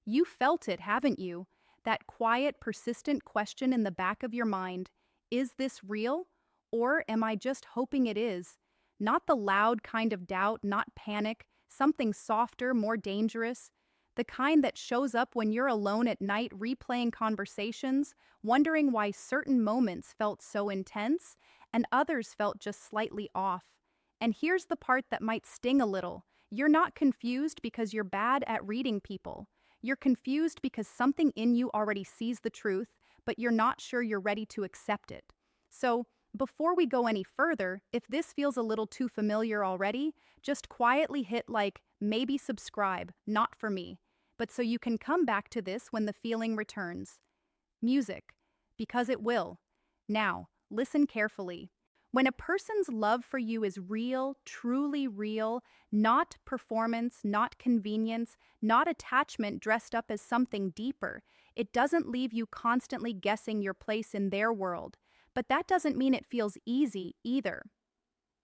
You felt it, haven't you? That quiet, persistent question in the back of your mind. Is this real? Or am I just hoping it is? Not the loud kind of doubt, not panic, something softer, more dangerous. The kind that shows up when you're alone at night replaying conversations, wondering why certain moments felt so intense and others felt just slightly off. And here's the part that might sting a little. You're not confused because you're bad at reading people. You're confused because something in you already sees the truth, but you're not sure you're ready to accept it. So, before we go any further, if this feels a little too familiar already, just quietly hit like, maybe subscribe, not for me, but so you can come back to this when the feeling returns. Music, because it will. Now, listen carefully. When a person's love for you is real, truly real, not performance, not convenience, not attachment dressed up as something deeper, it doesn't leave you constantly guessing your place in their world. But that doesn't mean it feels easy either.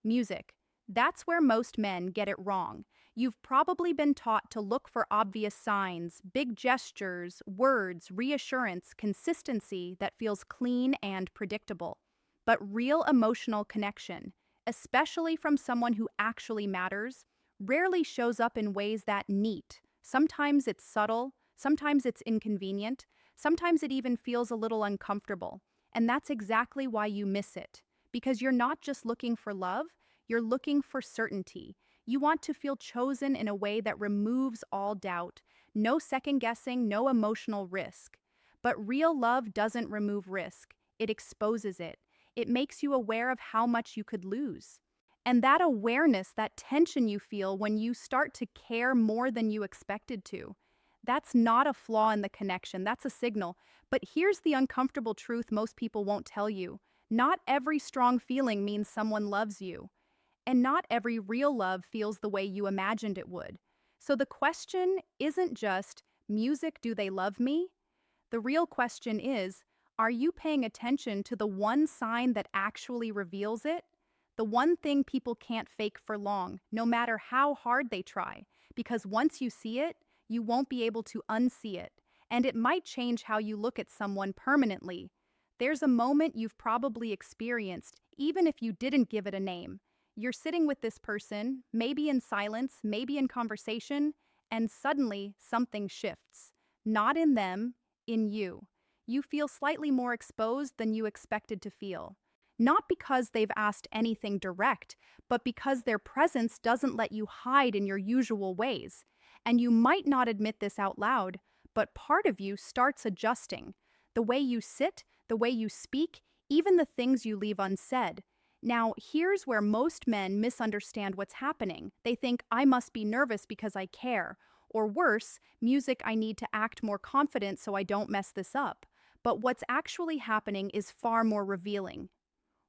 Music. That's where most men get it wrong. You've probably been taught to look for obvious signs, big gestures, words, reassurance, consistency that feels clean and predictable. But real emotional connection, especially from someone who actually matters, rarely shows up in ways that neat. Sometimes it's subtle, sometimes it's inconvenient, sometimes it even feels a little uncomfortable. And that's exactly why you miss it. Because you're not just looking for love, you're looking for certainty. You want to feel chosen in a way that removes all doubt, no second guessing, no emotional risk. But real love doesn't remove risk, it exposes it. It makes you aware of how much you could lose. And that awareness, that tension you feel when you start to care more than you expected to, that's not a flaw in the connection, that's a signal. But here's the uncomfortable truth most people won't tell you. Not every strong feeling means someone loves you. And not every real love feels the way you imagined it would. So the question isn't just, music, do they love me? The real question is, are you paying attention to the one sign that actually reveals it? The one thing people can't fake for long, no matter how hard they try. Because once you see it, you won't be able to unsee it. And it might change how you look at someone permanently. There's a moment you've probably experienced, even if you didn't give it a name. You're sitting with this person, maybe in silence, maybe in conversation, and suddenly something shifts. Not in them, in you. You feel slightly more exposed than you expected to feel. Not because they've asked anything direct, but because their presence doesn't let you hide in your usual ways. And you might not admit this out loud, but part of you starts adjusting. The way you sit, the way you speak, even the things you leave unsaid. Now, here's where most men misunderstand what's happening. They think, I must be nervous because I care. Or worse, music, I need to act more confident so I don't mess this up. But what's actually happening is far more revealing.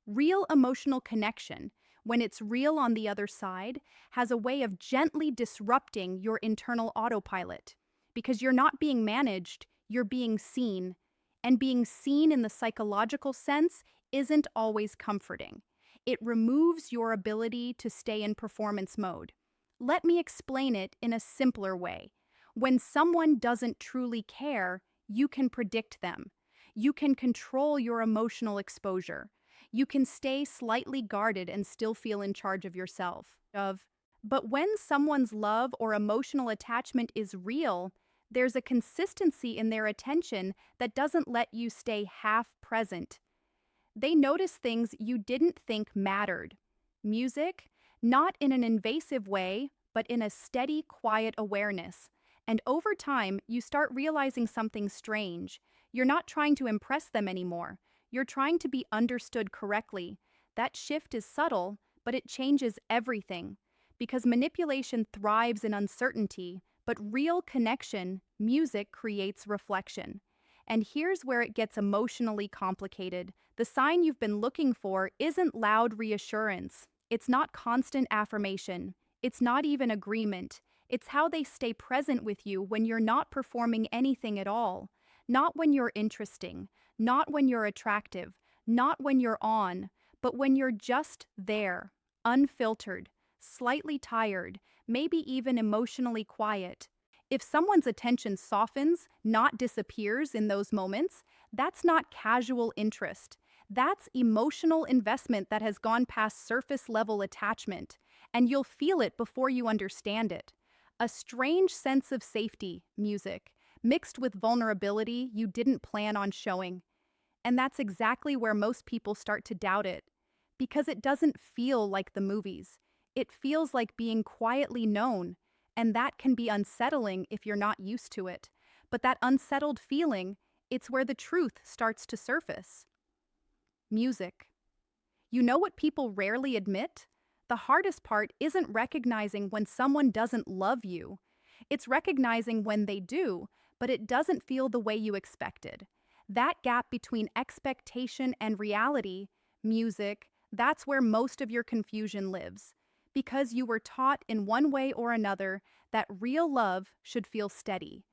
Real emotional connection, when it's real on the other side, has a way of gently disrupting your internal autopilot. Because you're not being managed, you're being seen. And being seen in the psychological sense isn't always comforting. It removes your ability to stay in performance mode. Let me explain it in a simpler way. When someone doesn't truly care, you can predict them. You can control your emotional exposure. You can stay slightly guarded and still feel in charge of yourself. But when someone's love or emotional attachment is real, there's a consistency in their attention that doesn't let you stay half present. They notice things you didn't think mattered. Music, not in an invasive way, but in a steady, quiet awareness. And over time, you start realizing something strange. You're not trying to impress them anymore. You're trying to be understood correctly. That shift is subtle, but it changes everything. Because manipulation thrives in uncertainty, but real connection, music creates reflection. And here's where it gets emotionally complicated. The sign you've been looking for isn't loud reassurance. It's not constant affirmation. It's not even agreement. It's how they stay present with you when you're not performing anything at all. Not when you're interesting, not when you're attractive, not when you're on, but when you're just there, unfiltered, slightly tired, maybe even emotionally quiet. If someone's attention softens, not disappears in those moments, that's not casual interest. That's emotional investment that has gone past surface level attachment, and you'll feel it before you understand it. A strange sense of safety, music, mixed with vulnerability you didn't plan on showing. And that's exactly where most people start to doubt it. Because it doesn't feel like the movies. It feels like being quietly known, and that can be unsettling if you're not used to it. But that unsettled feeling, it's where the truth starts to surface. Music. You know what people rarely admit? The hardest part isn't recognizing when someone doesn't love you. It's recognizing when they do, but it doesn't feel the way you expected. That gap between expectation and reality, music, that's where most of your confusion lives. Because you were taught in one way or another that real love should feel steady.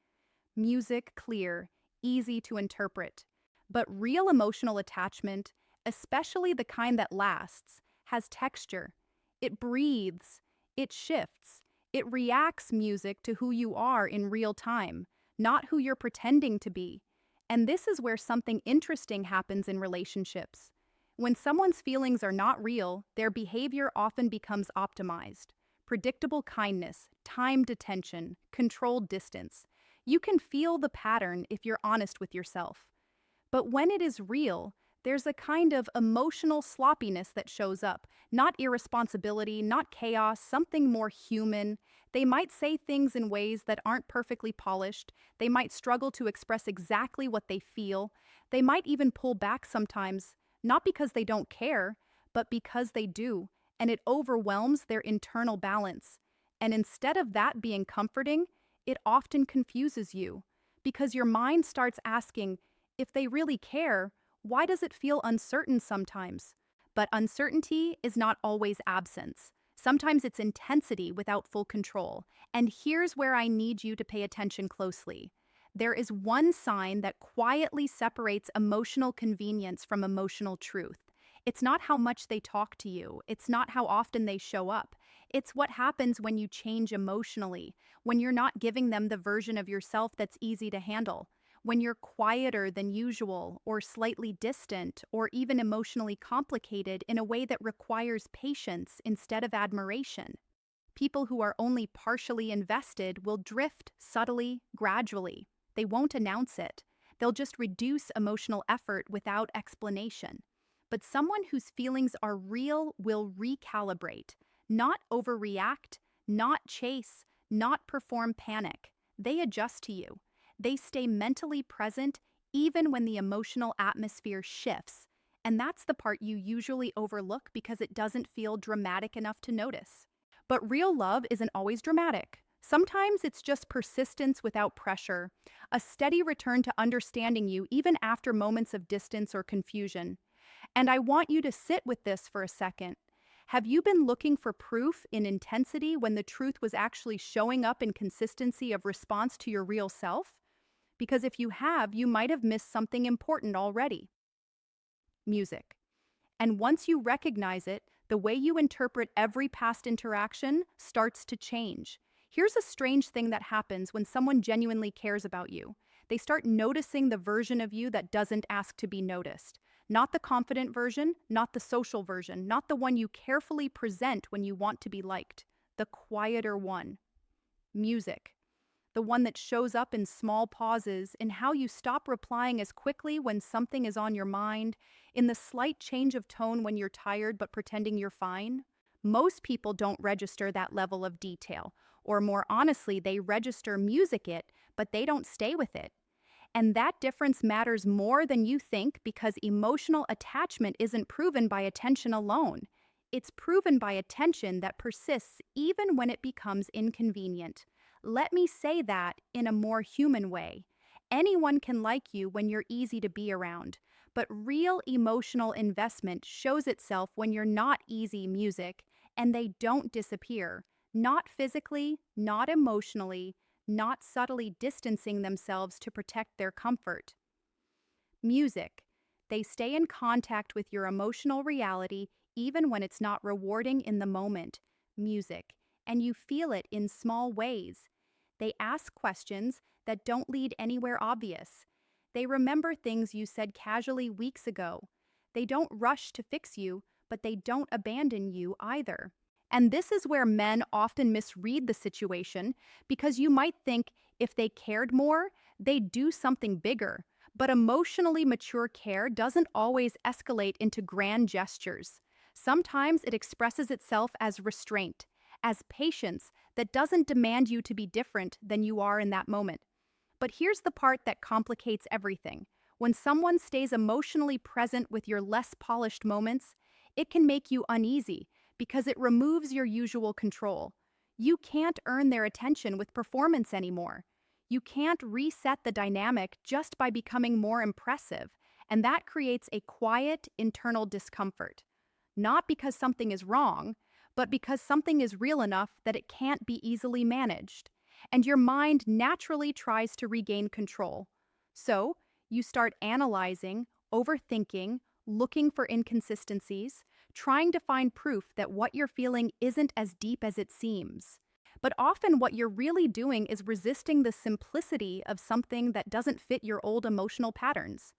Music clear, easy to interpret. But real emotional attachment, especially the kind that lasts, has texture. It breathes, it shifts, it reacts music to who you are in real time, not who you're pretending to be. And this is where something interesting happens in relationships. When someone's feelings are not real, their behavior often becomes optimized. Predictable kindness, timed attention, controlled distance. You can feel the pattern if you're honest with yourself. But when it is real, there's a kind of emotional sloppiness that shows up. Not irresponsibility, not chaos, something more human. They might say things in ways that aren't perfectly polished. They might struggle to express exactly what they feel. They might even pull back sometimes, not because they don't care, but because they do, and it overwhelms their internal balance. And instead of that being comforting, it often confuses you, because your mind starts asking, if they really care, why does it feel uncertain sometimes? But uncertainty is not always absence. Sometimes it's intensity without full control. And here's where I need you to pay attention closely. There is one sign that quietly separates emotional convenience from emotional truth. It's not how much they talk to you. It's not how often they show up. It's what happens when you change emotionally, when you're not giving them the version of yourself that's easy to handle, when you're quieter than usual, or slightly distant, or even emotionally complicated in a way that requires patience instead of admiration. People who are only partially invested will drift subtly, gradually. They won't announce it. They'll just reduce emotional effort without explanation. But someone whose feelings are real will recalibrate, not overreact, not chase, not perform panic. They adjust to you. They stay mentally present even when the emotional atmosphere shifts. And that's the part you usually overlook because it doesn't feel dramatic enough to notice. But real love isn't always dramatic. Sometimes it's just persistence without pressure, a steady return to understanding you even after moments of distance or confusion. And I want you to sit with this for a second. Have you been looking for proof in intensity when the truth was actually showing up in consistency of response to your real self? Because if you have, you might have missed something important already. Music. And once you recognize it, the way you interpret every past interaction starts to change. Here's a strange thing that happens when someone genuinely cares about you. They start noticing the version of you that doesn't ask to be noticed. Not the confident version, not the social version, not the one you carefully present when you want to be liked. The quieter one. Music. The one that shows up in small pauses, in how you stop replying as quickly when something is on your mind, in the slight change of tone when you're tired but pretending you're fine. Most people don't register that level of detail, or more honestly, they register music it, but they don't stay with it. And that difference matters more than you think because emotional attachment isn't proven by attention alone. It's proven by attention that persists even when it becomes inconvenient. Let me say that in a more human way. Anyone can like you when you're easy to be around, but real emotional investment shows itself when you're not easy music, and they don't disappear. Not physically, not emotionally, not subtly distancing themselves to protect their comfort. Music. They stay in contact with your emotional reality even when it's not rewarding in the moment. Music. And you feel it in small ways. They ask questions that don't lead anywhere obvious. They remember things you said casually weeks ago. They don't rush to fix you, but they don't abandon you either. And this is where men often misread the situation because you might think if they cared more, they'd do something bigger. But emotionally mature care doesn't always escalate into grand gestures. Sometimes it expresses itself as restraint, as patience that doesn't demand you to be different than you are in that moment. But here's the part that complicates everything. When someone stays emotionally present with your less polished moments, it can make you uneasy because it removes your usual control. You can't earn their attention with performance anymore. You can't reset the dynamic just by becoming more impressive, and that creates a quiet internal discomfort. Not because something is wrong, but because something is real enough that it can't be easily managed. And your mind naturally tries to regain control. So, you start analyzing, overthinking, looking for inconsistencies, trying to find proof that what you're feeling isn't as deep as it seems. But often, what you're really doing is resisting the simplicity of something that doesn't fit your old emotional patterns.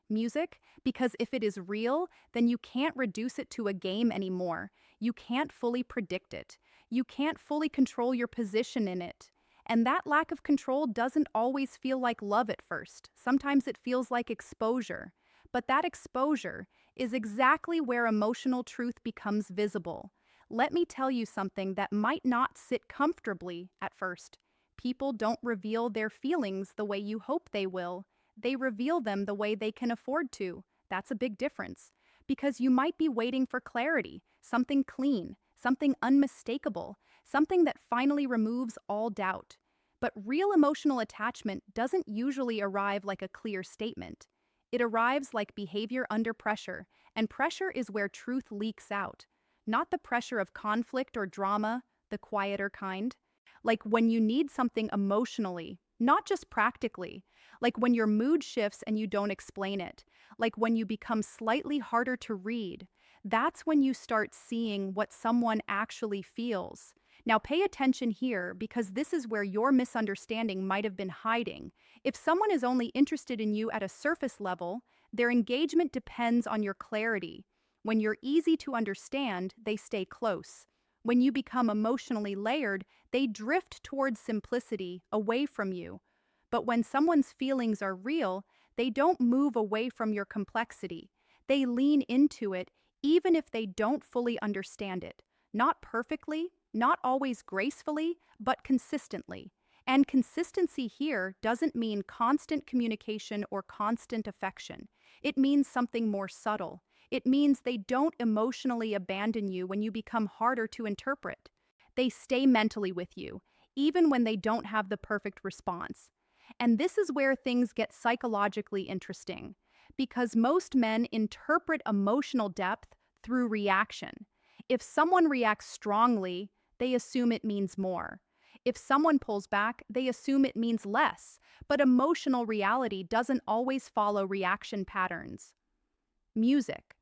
Music, because if it is real, then you can't reduce it to a game anymore. You can't fully predict it. You can't fully control your position in it. And that lack of control doesn't always feel like love at first. Sometimes it feels like exposure. But that exposure is exactly where emotional truth becomes visible. Let me tell you something that might not sit comfortably at first. People don't reveal their feelings the way you hope they will. They reveal them the way they can afford to. That's a big difference. Because you might be waiting for clarity, something clean, something unmistakable, something that finally removes all doubt. But real emotional attachment doesn't usually arrive like a clear statement. It arrives like behavior under pressure, and pressure is where truth leaks out. Not the pressure of conflict or drama, the quieter kind. Like when you need something emotionally, not just practically. Like when your mood shifts and you don't explain it. Like when you become slightly harder to read. That's when you start seeing what someone actually feels. Now pay attention here because this is where your misunderstanding might have been hiding. If someone is only interested in you at a surface level, their engagement depends on your clarity. When you're easy to understand, they stay close. When you become emotionally layered, they drift towards simplicity, away from you. But when someone's feelings are real, they don't move away from your complexity. They lean into it, even if they don't fully understand it. Not perfectly, not always gracefully, but consistently. And consistency here doesn't mean constant communication or constant affection. It means something more subtle. It means they don't emotionally abandon you when you become harder to interpret. They stay mentally with you, even when they don't have the perfect response. And this is where things get psychologically interesting, because most men interpret emotional depth through reaction. If someone reacts strongly, they assume it means more. If someone pulls back, they assume it means less. But emotional reality doesn't always follow reaction patterns. Music.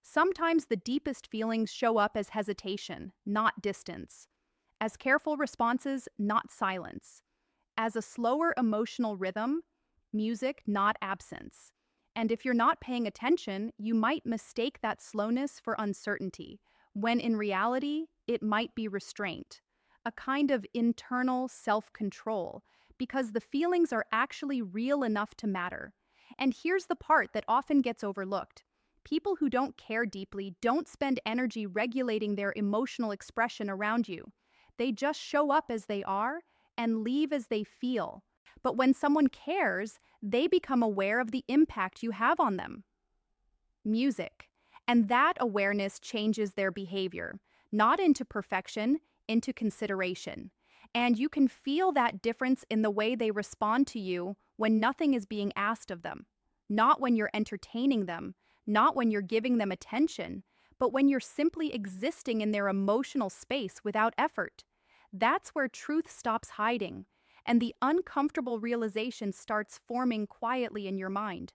Sometimes the deepest feelings show up as hesitation, not distance. As careful responses, not silence. As a slower emotional rhythm, music, not absence. And if you're not paying attention, you might mistake that slowness for uncertainty, when in reality, it might be restraint, a kind of internal self-control, because the feelings are actually real enough to matter. And here's the part that often gets overlooked. People who don't care deeply don't spend energy regulating their emotional expression around you. They just show up as they are and leave as they feel. But when someone cares, they become aware of the impact you have on them. Music. And that awareness changes their behavior, not into perfection, into consideration. And you can feel that difference in the way they respond to you when nothing is being asked of them. Not when you're entertaining them, not when you're giving them attention, but when you're simply existing in their emotional space without effort. That's where truth stops hiding, and the uncomfortable realization starts forming quietly in your mind.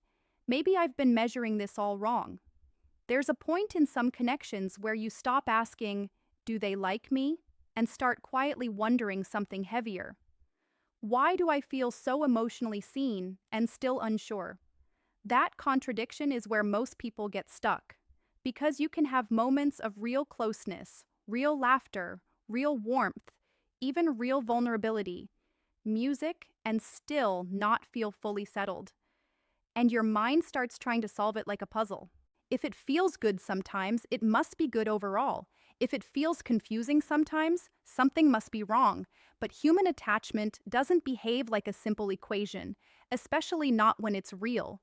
Maybe I've been measuring this all wrong. There's a point in some connections where you stop asking, "Do they like me?" and start quietly wondering something heavier. Why do I feel so emotionally seen and still unsure? That contradiction is where most people get stuck. Because you can have moments of real closeness, real laughter, real warmth, even real vulnerability, music, and still not feel fully settled. And your mind starts trying to solve it like a puzzle. If it feels good sometimes, it must be good overall. If it feels confusing sometimes, something must be wrong. But human attachment doesn't behave like a simple equation, especially not when it's real.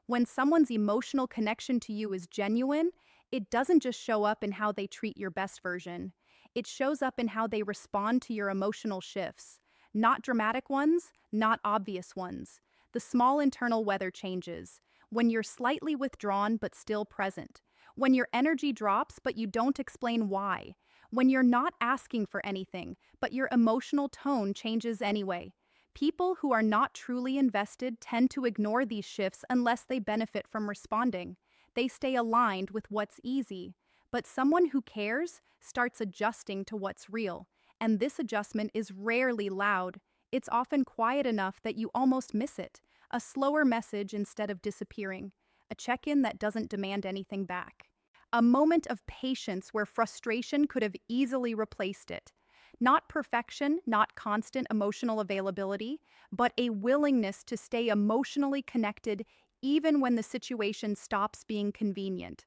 When someone's emotional connection to you is genuine, it doesn't just show up in how they treat your best version. It shows up in how they respond to your emotional shifts. Not dramatic ones, not obvious ones. The small internal weather changes. When you're slightly withdrawn but still present. When your energy drops but you don't explain why. When you're not asking for anything, but your emotional tone changes anyway. People who are not truly invested tend to ignore these shifts unless they benefit from responding. They stay aligned with what's easy. But someone who cares starts adjusting to what's real. And this adjustment is rarely loud. It's often quiet enough that you almost miss it. A slower message instead of disappearing. A check-in that doesn't demand anything back. A moment of patience where frustration could have easily replaced it. Not perfection, not constant emotional availability, but a willingness to stay emotionally connected even when the situation stops being convenient.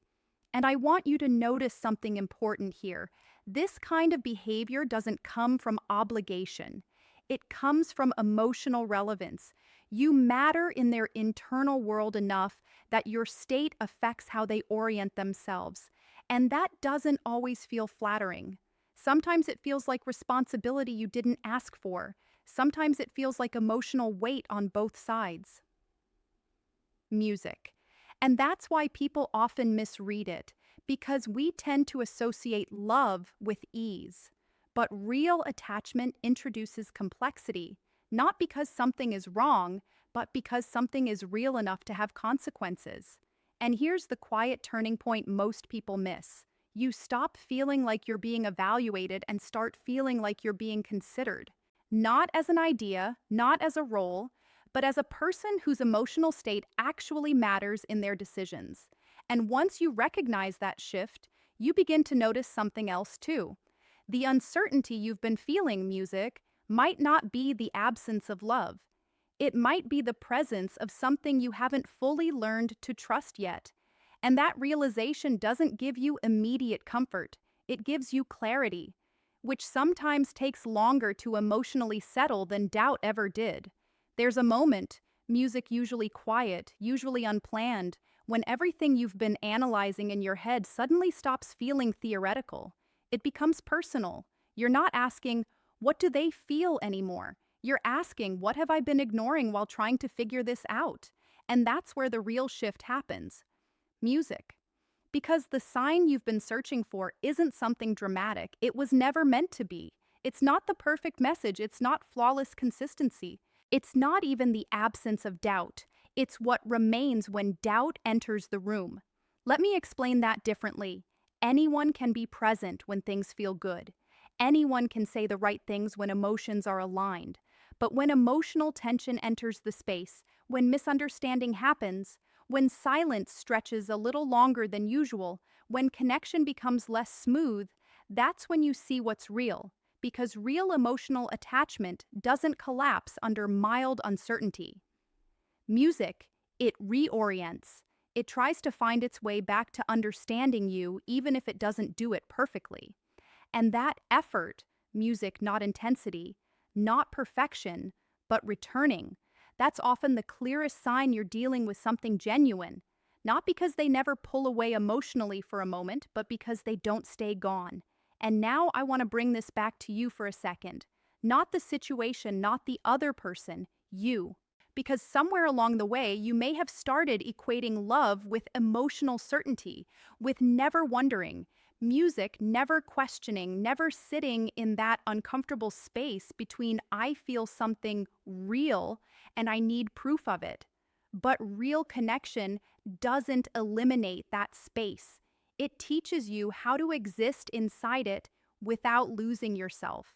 And I want you to notice something important here. This kind of behavior doesn't come from obligation. It comes from emotional relevance. You matter in their internal world enough that your state affects how they orient themselves. And that doesn't always feel flattering. Sometimes it feels like responsibility you didn't ask for. Sometimes it feels like emotional weight on both sides. Music. And that's why people often misread it, because we tend to associate love with ease. But real attachment introduces complexity, not because something is wrong, but because something is real enough to have consequences. And here's the quiet turning point most people miss. You stop feeling like you're being evaluated and start feeling like you're being considered. Not as an idea, not as a role, but as a person whose emotional state actually matters in their decisions. And once you recognize that shift, you begin to notice something else too. The uncertainty you've been feeling, music, might not be the absence of love. It might be the presence of something you haven't fully learned to trust yet. And that realization doesn't give you immediate comfort. It gives you clarity, which sometimes takes longer to emotionally settle than doubt ever did. There's a moment, music usually quiet, usually unplanned, when everything you've been analyzing in your head suddenly stops feeling theoretical. It becomes personal. You're not asking, what do they feel anymore? You're asking, what have I been ignoring while trying to figure this out? And that's where the real shift happens. Music. Because the sign you've been searching for isn't something dramatic. It was never meant to be. It's not the perfect message. It's not flawless consistency. It's not even the absence of doubt. It's what remains when doubt enters the room. Let me explain that differently. Anyone can be present when things feel good. Anyone can say the right things when emotions are aligned. But when emotional tension enters the space, when misunderstanding happens, when silence stretches a little longer than usual, when connection becomes less smooth, that's when you see what's real. Because real emotional attachment doesn't collapse under mild uncertainty. Music, it reorients. It tries to find its way back to understanding you even if it doesn't do it perfectly. And that effort, music, not intensity, not perfection, but returning, that's often the clearest sign you're dealing with something genuine. Not because they never pull away emotionally for a moment, but because they don't stay gone. And now I want to bring this back to you for a second. Not the situation, not the other person, you. Because somewhere along the way, you may have started equating love with emotional certainty, with never wondering, music never questioning, never sitting in that uncomfortable space between I feel something real and I need proof of it. But real connection doesn't eliminate that space. It teaches you how to exist inside it without losing yourself.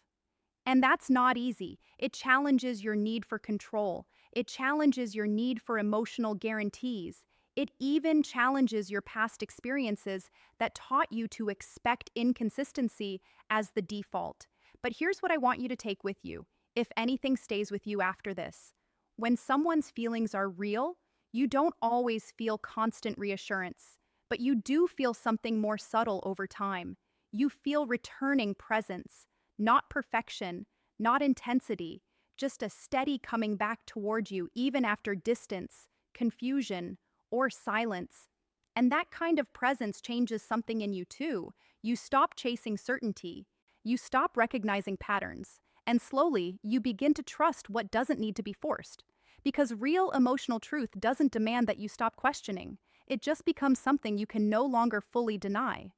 And that's not easy. It challenges your need for control. It challenges your need for emotional guarantees. It even challenges your past experiences that taught you to expect inconsistency as the default. But here's what I want you to take with you, if anything stays with you after this. When someone's feelings are real, you don't always feel constant reassurance, but you do feel something more subtle over time. You feel returning presence, not perfection, not intensity, just a steady coming back toward you even after distance, confusion, or silence. And that kind of presence changes something in you too. You stop chasing certainty, you stop recognizing patterns, and slowly you begin to trust what doesn't need to be forced. Because real emotional truth doesn't demand that you stop questioning, it just becomes something you can no longer fully deny.